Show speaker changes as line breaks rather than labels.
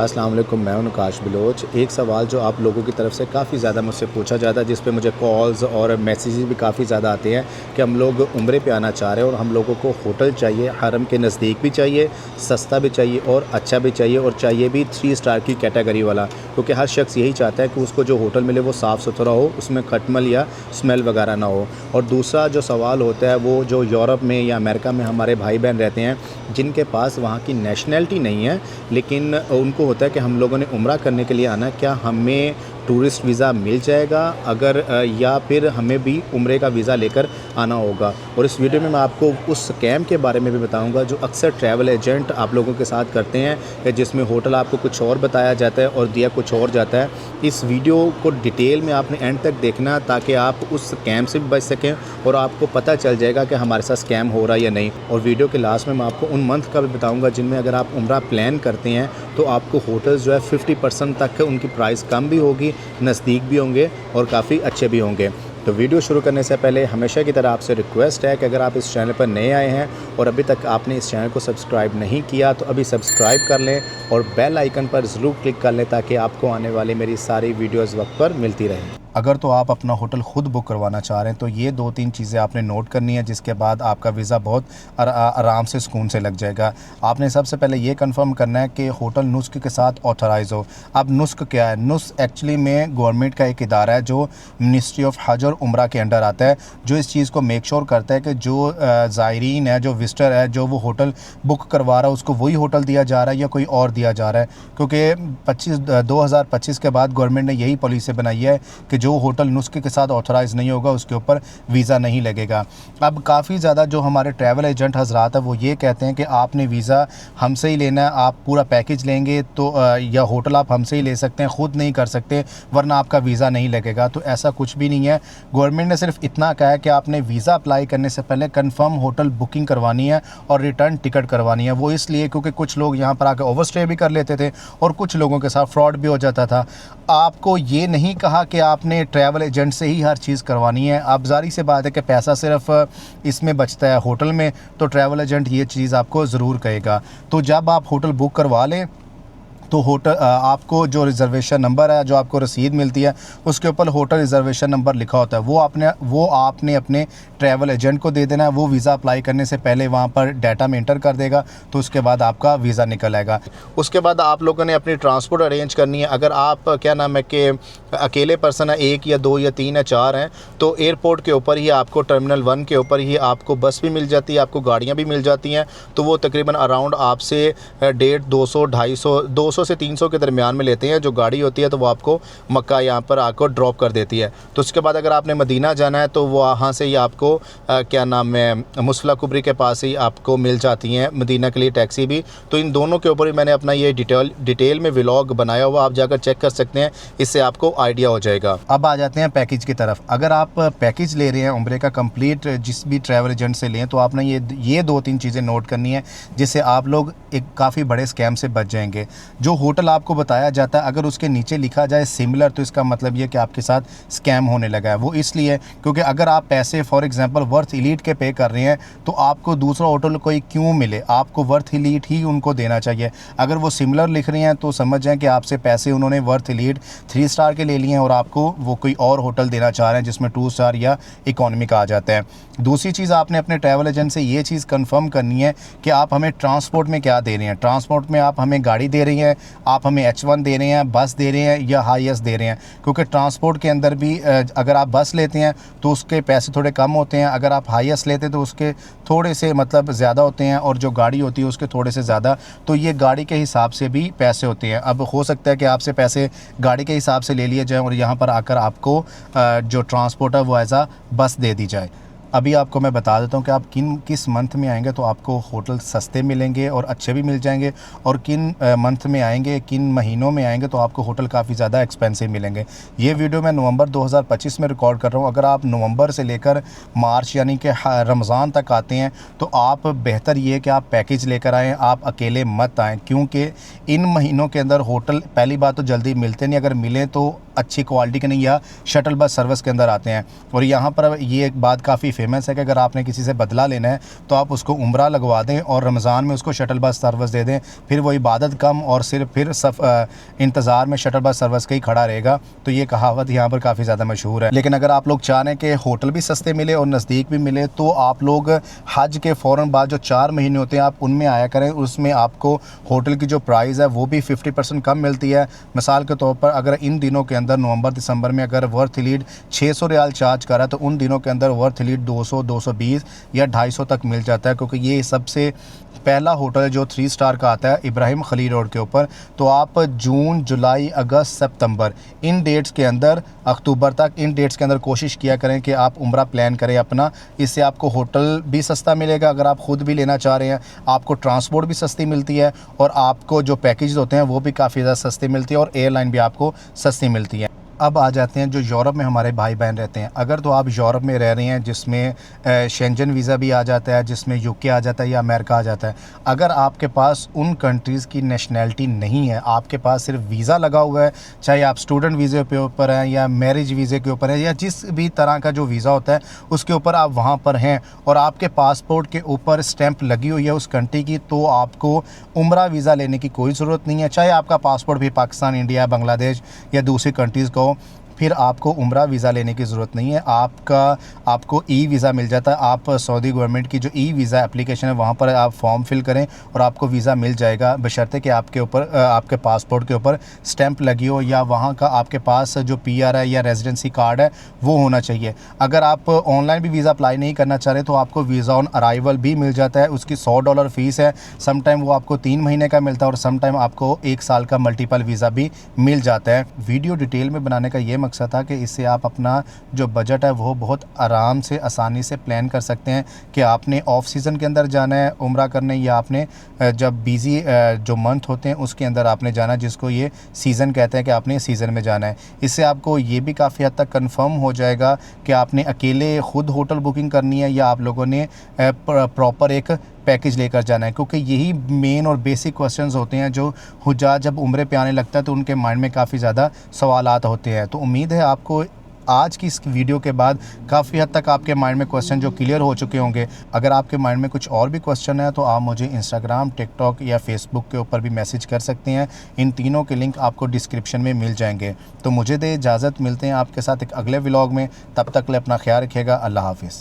अस्सलाम वालेकुम, मैं हूं नकाश बलोच। एक सवाल जो आप लोगों की तरफ से काफ़ी ज़्यादा मुझसे पूछा जाता है, जिस पे मुझे कॉल्स और मैसेजेस भी काफ़ी ज़्यादा आते हैं कि हम लोग उम्रे पे आना चाह रहे हैं और हम लोगों को होटल चाहिए, हरम के नज़दीक भी चाहिए, सस्ता भी चाहिए और अच्छा भी चाहिए, और चाहिए भी 3 स्टार की कैटेगरी वाला। क्योंकि हर शख्स यही चाहता है कि उसको जो होटल मिले वो साफ़ सुथरा हो, उसमें खटमल या स्मेल वगैरह ना हो। और दूसरा जो सवाल होता है वो जो यूरोप में या अमेरिका में हमारे भाई बहन रहते हैं, जिनके पास वहाँ की नेशनैलिटी नहीं है, लेकिन उनको होता है कि हम लोगों ने उम्रा करने के लिए आना है, क्या हमें टूरिस्ट वीज़ा मिल जाएगा अगर या फिर हमें भी उम्रे का वीज़ा लेकर आना होगा। और इस वीडियो में मैं आपको उस स्कैम के बारे में भी बताऊंगा जो अक्सर ट्रैवल एजेंट आप लोगों के साथ करते हैं, कि जिसमें होटल आपको कुछ और बताया जाता है और दिया कुछ और जाता है। इस वीडियो को डिटेल में आपने एंड तक देखना ताकि आप उस स्कैम से भी बच सकें और आपको पता चल जाएगा कि हमारे साथ स्कैम हो रहा है या नहीं। और वीडियो के लास्ट में मैं आपको उन मंथ का भी बताऊँगा जिनमें अगर आप उम्रा प्लान करते हैं तो आपको होटल्स जो है 50% तक उनकी प्राइस कम भी होगी, नज़दीक भी होंगे और काफ़ी अच्छे भी होंगे। तो वीडियो शुरू करने से पहले हमेशा की तरह आपसे रिक्वेस्ट है कि अगर आप इस चैनल पर नए आए हैं और अभी तक आपने इस चैनल को सब्सक्राइब नहीं किया तो अभी सब्सक्राइब कर लें और बेल आइकन पर ज़रूर क्लिक कर लें ताकि आपको आने वाली मेरी सारी वीडियोज़ वक्त पर मिलती रहें। अगर तो आप अपना होटल ख़ुद बुक करवाना चाह रहे हैं तो ये 2-3 चीज़ें आपने नोट करनी है, जिसके बाद आपका वीज़ा बहुत आराम से सुकून से लग जाएगा। आपने सबसे पहले ये कंफर्म करना है कि होटल नुस्ख के साथ ऑथराइज़ हो। अब नुस्ख क्या है? नुस्ख एक्चुअली में गवर्नमेंट का एक इदारा है जो मिनिस्ट्री ऑफ हज और उम्रा के अंडर आता है, जो इस चीज़ को मेक श्योर करता है कि जो ज़ायरीन है, जो विज़िटर है, जो वो होटल बुक करवा रहा है उसको वही होटल दिया जा रहा है या कोई और दिया जा रहा है। क्योंकि 2025 के बाद गवर्नमेंट ने यही पॉलिसी बनाई है कि जो होटल नुस्खे के साथ ऑथराइज़ नहीं होगा उसके ऊपर वीज़ा नहीं लगेगा। अब काफ़ी ज़्यादा जो हमारे ट्रैवल एजेंट हज़रात है वो ये कहते हैं कि आपने वीज़ा हमसे ही लेना है, आप पूरा पैकेज लेंगे तो या होटल आप हमसे ही ले सकते हैं, ख़ुद नहीं कर सकते वरना आपका वीज़ा नहीं लगेगा। तो ऐसा कुछ भी नहीं है। गवर्नमेंट ने सिर्फ इतना कहा है कि आपने वीज़ा अप्लाई करने से पहले कन्फर्म होटल बुकिंग करवानी है और रिटर्न टिकट करवानी है। वो इसलिए क्योंकि कुछ लोग यहाँ पर आकर ओवरस्टे भी कर लेते थे और कुछ लोगों के साथ फ्रॉड भी हो जाता था। आपको ये नहीं कहा कि आपने ट्रैवल एजेंट से ही हर चीज़ करवानी है। अब ज़ाहिर सी बात है कि पैसा सिर्फ इसमें बचता है होटल में, तो ट्रैवल एजेंट ये चीज़ आपको ज़रूर कहेगा। तो जब आप होटल बुक करवा लें तो होटल आपको जो रिज़र्वेशन नंबर है, जो आपको रसीद मिलती है उसके ऊपर होटल रिज़र्वेशन नंबर लिखा होता है, वो आपने अपने ट्रैवल एजेंट को दे देना है। वो वीज़ा अप्लाई करने से पहले वहाँ पर डाटा में इंटर कर देगा, तो उसके बाद आपका वीज़ा निकल आएगा। उसके बाद आप लोगों ने अपनी ट्रांसपोर्ट अरेंज करनी है। अगर आप क्या नाम है कि अकेले पर्सन है, 1 या 2 या 3 या 4 हैं, तो एयरपोर्ट के ऊपर ही आपको टर्मिनल 1 के ऊपर ही आपको बस भी मिल जाती है, आपको गाड़ियाँ भी मिल जाती हैं। तो वो तकरीबन अराउंड आपसे 150, 200, 250, 200 से 300 के दरमियान में लेते हैं। जो गाड़ी होती है तो वो आपको मक्का यहाँ पर आकर ड्रॉप कर देती है। तो उसके बाद अगर आपने मदीना जाना है तो वो वहाँ से ही आपको क्या नाम है मुसल्ला कुबरी के पास ही आपको मिल जाती हैं मदीना के लिए टैक्सी भी। तो इन दोनों के ऊपर ही मैंने अपना ये डिटेल में व्लॉग बनाया हुआ, आप जाकर चेक कर सकते हैं, इससे आपको आइडिया हो जाएगा। अब आ जाते हैं पैकेज की तरफ। अगर आप पैकेज ले रहे हैं उम्रे का कंप्लीट जिस भी ट्रैवल एजेंट से लें तो आपने ये 2-3 चीज़ें नोट करनी है, जिससे आप लोग एक काफ़ी बड़े स्कैम से बच जाएंगे। जो होटल आपको बताया जाता है अगर उसके नीचे लिखा जाए सिमिलर, तो इसका मतलब ये कि आपके साथ स्कैम होने लगा है। वो इसलिए क्योंकि अगर आप पैसे फॉर एग्जांपल वर्थ एलीट के पे कर रहे हैं तो आपको दूसरा होटल कोई क्यों मिले, आपको वर्थ एलीट ही उनको देना चाहिए। अगर वो सिमिलर लिख रहे हैं तो समझ जाएं कि आपसे पैसे उन्होंने वर्थ एलीट 3 स्टार के ले लिए हैं और आपको वो कोई और होटल देना चाह रहे हैं जिसमें 2 स्टार या इकोनॉमी का आ जाता है। दूसरी चीज़ आपने अपने ट्रैवल एजेंट से ये चीज़ कंफर्म करनी है कि आप हमें ट्रांसपोर्ट में क्या दे रहे हैं। ट्रांसपोर्ट में आप हमें गाड़ी दे रही हैं, आप हमें H1 दे रहे हैं, बस दे रहे हैं या हाईएस दे रहे हैं। क्योंकि ट्रांसपोर्ट के अंदर भी अगर आप बस लेते हैं तो उसके पैसे थोड़े कम होते हैं, अगर आप हाईएस लेते हैं तो उसके थोड़े से मतलब ज़्यादा होते हैं, और जो गाड़ी होती है उसके थोड़े से ज़्यादा। तो ये गाड़ी के हिसाब से भी पैसे होते हैं। अब हो सकता है कि आपसे पैसे गाड़ी के हिसाब से ले लिए जाएँ और यहाँ पर आकर आपको जो ट्रांसपोर्ट है वो एज आ बस दे दी जाए। अभी आपको मैं बता देता हूँ कि आप किस मंथ में आएंगे तो आपको होटल सस्ते मिलेंगे और अच्छे भी मिल जाएंगे, और किन मंथ में आएंगे, किन महीनों में आएंगे तो आपको होटल काफ़ी ज़्यादा एक्सपेंसिव मिलेंगे। ये वीडियो मैं नवंबर 2025 में रिकॉर्ड कर रहा हूँ। अगर आप नवंबर से लेकर मार्च यानी कि रमज़ान तक आते हैं तो आप बेहतर ये है कि आप पैकेज लेकर आएँ, आप अकेले मत आएँ, क्योंकि इन महीनों के अंदर होटल पहली बात तो जल्दी मिलते नहीं, अगर मिले तो अच्छी क्वालिटी के नहीं या शटल बस सर्विस के अंदर आते हैं। और यहाँ पर ये एक बात काफ़ी फेमस है कि अगर आपने किसी से बदला लेना है तो आप उसको उम्रा लगवा दें और रमज़ान में उसको शटल बस सर्विस दे दें, फिर वो इबादत कम और सिर्फ फिर इंतज़ार में शटल बस सर्विस का ही खड़ा रहेगा। तो ये कहावत यहाँ पर काफ़ी ज़्यादा मशहूर है। लेकिन अगर आप लोग चाह रहे हैं कि होटल भी सस्ते मिले और नज़दीक भी मिले तो आप लोग हज के फ़ौरन बाद जो 4 महीने होते हैं आप उनमें आया करें। उसमें आपको होटल की जो प्राइस है वो भी 50% कम मिलती है। मिसाल के तौर पर अगर इन दिनों के अंदर नवंबर दिसंबर में अगर वर्थ लीड 600 रियाल चार्ज करा तो उन दिनों के अंदर वर्थ लीड 200, 220 या 250 तक मिल जाता है, क्योंकि ये सबसे पहला होटल जो 3 स्टार का आता है इब्राहिम खलील रोड के ऊपर। तो आप जून, जुलाई, अगस्त, सितंबर इन डेट्स के अंदर, अक्टूबर तक इन डेट्स के अंदर कोशिश किया करें कि आप उम्रा प्लान करें अपना। इससे आपको होटल भी सस्ता मिलेगा अगर आप ख़ुद भी लेना चाह रहे हैं, आपको ट्रांसपोर्ट भी सस्ती मिलती है और आपको जो पैकेज होते हैं वो भी काफ़ी ज़्यादा सस्ती मिलती है और एयरलाइन भी आपको सस्ती मिलती है। अब आ जाते हैं जो यूरोप में हमारे भाई बहन रहते हैं। अगर तो आप यूरोप में रह रहे हैं जिसमें शेंजन वीज़ा भी आ जाता है, जिसमें यूके आ जाता है या अमेरिका आ जाता है, अगर आपके पास उन कंट्रीज़ की नेशनैलिटी नहीं है, आपके पास सिर्फ वीज़ा लगा हुआ है, चाहे आप स्टूडेंट वीज़े के ऊपर हैं या मैरिज वीज़े के ऊपर है या जिस भी तरह का जो वीज़ा होता है उसके ऊपर आप वहाँ पर हैं और आपके पासपोर्ट के ऊपर स्टैंप लगी हुई है उस कंट्री की, तो आपको उम्रा वीज़ा लेने की कोई ज़रूरत नहीं है। चाहे आपका पासपोर्ट भी पाकिस्तान, इंडिया, बांग्लादेश या दूसरी कंट्रीज़ का हो, फिर आपको उम्रा वीज़ा लेने की ज़रूरत नहीं है। आपको ई वीज़ा मिल जाता है। आप सऊदी गवर्नमेंट की जो ई वीज़ा एप्लीकेशन है वहाँ पर आप फॉर्म फिल करें और आपको वीज़ा मिल जाएगा, बशर्ते कि आपके ऊपर आपके पासपोर्ट के ऊपर स्टैंप लगी हो या वहाँ का आपके पास जो PR है या रेजिडेंसी कार्ड है वो होना चाहिए। अगर आप ऑनलाइन भी वीज़ा अप्लाई नहीं करना चाह रहे तो आपको वीज़ा ऑन अराइवल भी मिल जाता है। उसकी $100 फ़ीस है। सम टाइम वो आपको 3 महीने का मिलता है और सम टाइम आपको 1 साल का मल्टीपल वीज़ा भी मिल जाता है। वीडियो डिटेल में बनाने का ये मकसद था कि इससे आप अपना जो बजट है वो बहुत आराम से, आसानी से प्लान कर सकते हैं कि आपने ऑफ सीज़न के अंदर जाना है उम्रा करने या आपने जब बिज़ी जो मंथ होते हैं उसके अंदर आपने जाना है, जिसको ये सीज़न कहते हैं कि आपने सीज़न में जाना है। इससे आपको ये भी काफ़ी हद तक कंफर्म हो जाएगा कि आपने अकेले ख़ुद होटल बुकिंग करनी है या आप लोगों ने प्रॉपर एक पैकेज लेकर जाना है, क्योंकि यही मेन और बेसिक क्वेश्चंस होते हैं जो हुज्जाज जब उम्रे पे आने लगता है तो उनके माइंड में काफ़ी ज़्यादा सवालात होते हैं। तो उम्मीद है आपको आज की इस वीडियो के बाद काफ़ी हद तक आपके माइंड में क्वेश्चन जो क्लियर हो चुके होंगे। अगर आपके माइंड में कुछ और भी क्वेश्चन है तो आप मुझे इंस्टाग्राम, टिकटॉक या फेसबुक के ऊपर भी मैसेज कर सकते हैं। इन तीनों के लिंक आपको डिस्क्रिप्शन में मिल जाएंगे। तो मुझे दे इजाज़त, मिलते हैं आपके साथ एक अगले व्लॉग में। तब तक ले अपना ख्याल रखिएगा। अल्लाह हाफिज़।